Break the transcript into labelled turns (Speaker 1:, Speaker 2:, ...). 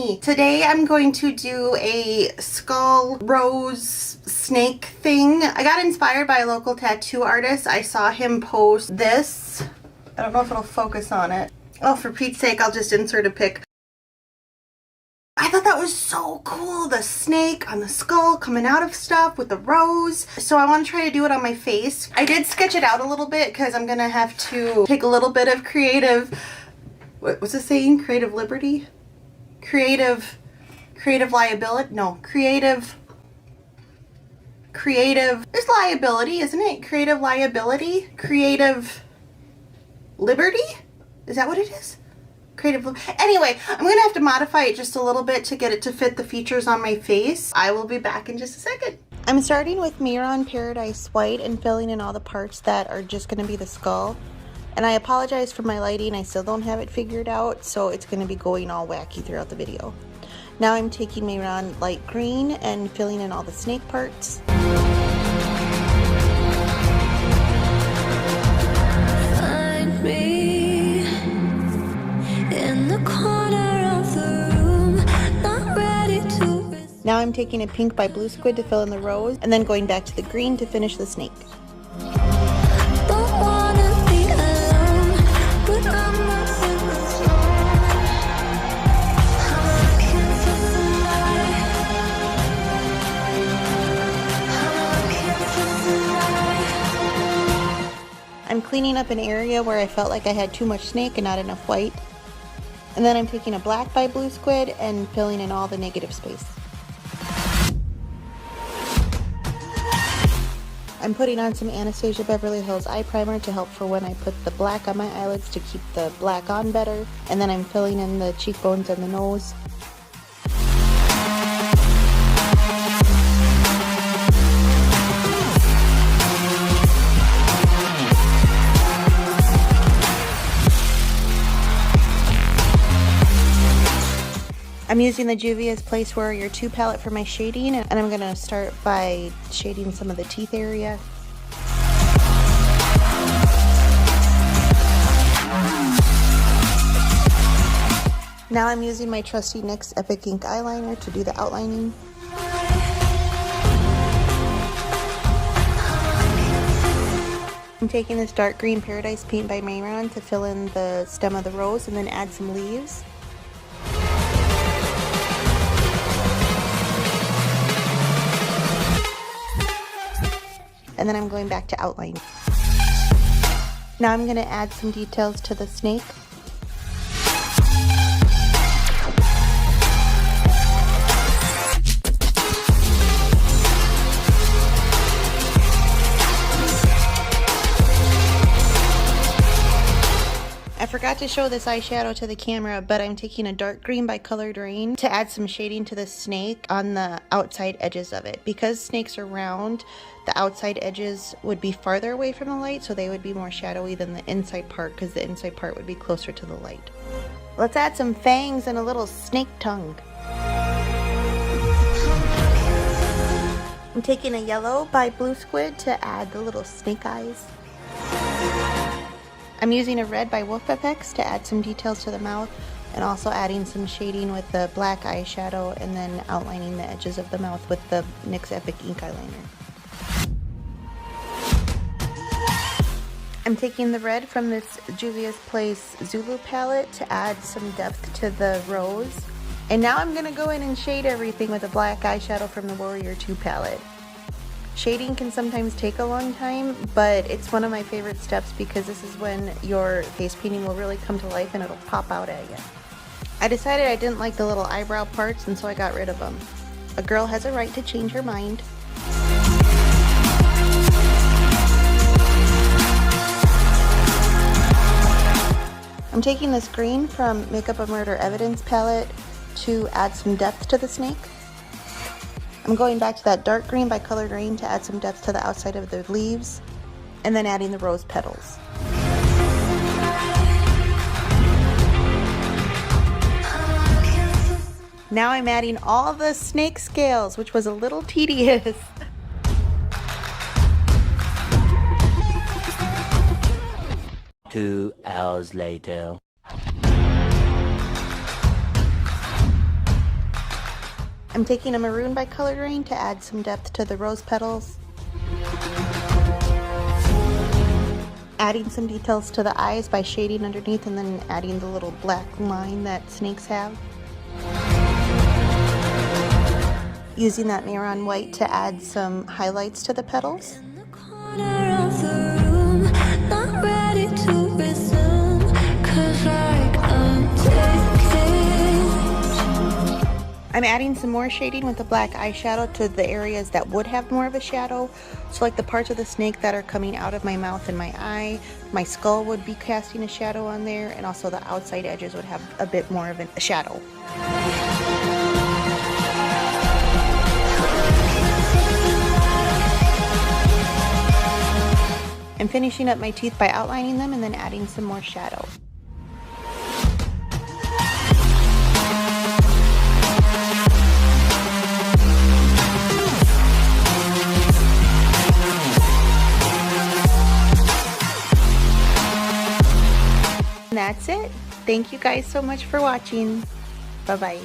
Speaker 1: NeeNee. Today I'm going to do a skull rose snake thing. I got inspired by a local tattoo artist. I saw him post this. I don't know if it'll focus on it. Oh, for Pete's sake, I'll just insert a pic. I thought that was so cool, the snake on the skull coming out of stuff with the rose. So I want to try to do it on my face. I did sketch it out a little bit because I'm gonna have to take a little bit of creative, what's it saying? Creative liberty? Creative liability? No, creative, there's liability, isn't it? Creative liability? Creative liberty? Is that what it is? Anyway, I'm gonna have to modify it just a little bit to get it to fit the features on my face. I will be back in just a second. I'm starting with Mehron Paradise White and filling in all the parts that are just gonna be the skull. And I apologize for my lighting, I still don't have it figured out, so it's gonna be going all wacky throughout the video. Now I'm taking Mehron Light Green and filling in all the snake parts. Find me. Now I'm taking a pink by Blue Squid to fill in the rose, and then going back to the green to finish the snake. I'm cleaning up an area where I felt like I had too much snake and not enough white. And then I'm taking a black by Blue Squid and filling in all the negative space. I'm putting on some Anastasia Beverly Hills eye primer to help for when I put the black on my eyelids to keep the black on better. And then I'm filling in the cheekbones and the nose. I'm using the Juvias Warrior II palette for my shading, and I'm going to start by shading some of the teeth area. Now I'm using my trusty NYX Epic Ink eyeliner to do the outlining. I'm taking this dark green Paradise paint by Mehron to fill in the stem of the rose and then add some leaves. And then I'm going back to outline. Now I'm going to add some details to the snake. I forgot to show this eyeshadow to the camera, but I'm taking a dark green by colored Raine to add some shading to the snake on the outside edges of it. Because snakes are round, the outside edges would be farther away from the light, so they would be more shadowy than the inside part, because the inside part would be closer to the light. Let's add some fangs and a little snake tongue. I'm taking a yellow by Blue Squid to add the little snake eyes. I'm using a red by Wolfe FX to add some details to the mouth, and also adding some shading with the black eyeshadow and then outlining the edges of the mouth with the NYX Epic Ink eyeliner. I'm taking the red from this Juvias Zulu palette to add some depth to the rose. And now I'm going to go in and shade everything with a black eyeshadow from the Warrior II palette. Shading can sometimes take a long time, but it's one of my favorite steps because this is when your face painting will really come to life and it'll pop out at you. I decided I didn't like the little eyebrow parts, and so I got rid of them. A girl has a right to change her mind. I'm taking this green from Makeup of Murder Evidence palette to add some depth to the snake. I'm going back to that dark green by Colored Raine to add some depth to the outside of the leaves, and then adding the rose petals. Now I'm adding all the snake scales, which was a little tedious.
Speaker 2: Two hours later.
Speaker 1: I'm taking a maroon by Colored Raine to add some depth to the rose petals. Adding some details to the eyes by shading underneath and then adding the little black line that snakes have. Using that Mehron white to add some highlights to the petals. I'm adding some more shading with the black eyeshadow to the areas that would have more of a shadow. So like the parts of the snake that are coming out of my mouth and my eye, my skull would be casting a shadow on there, and also the outside edges would have a bit more of a shadow. I'm finishing up my teeth by outlining them and then adding some more shadow. And that's it. Thank you guys so much for watching. Bye-bye.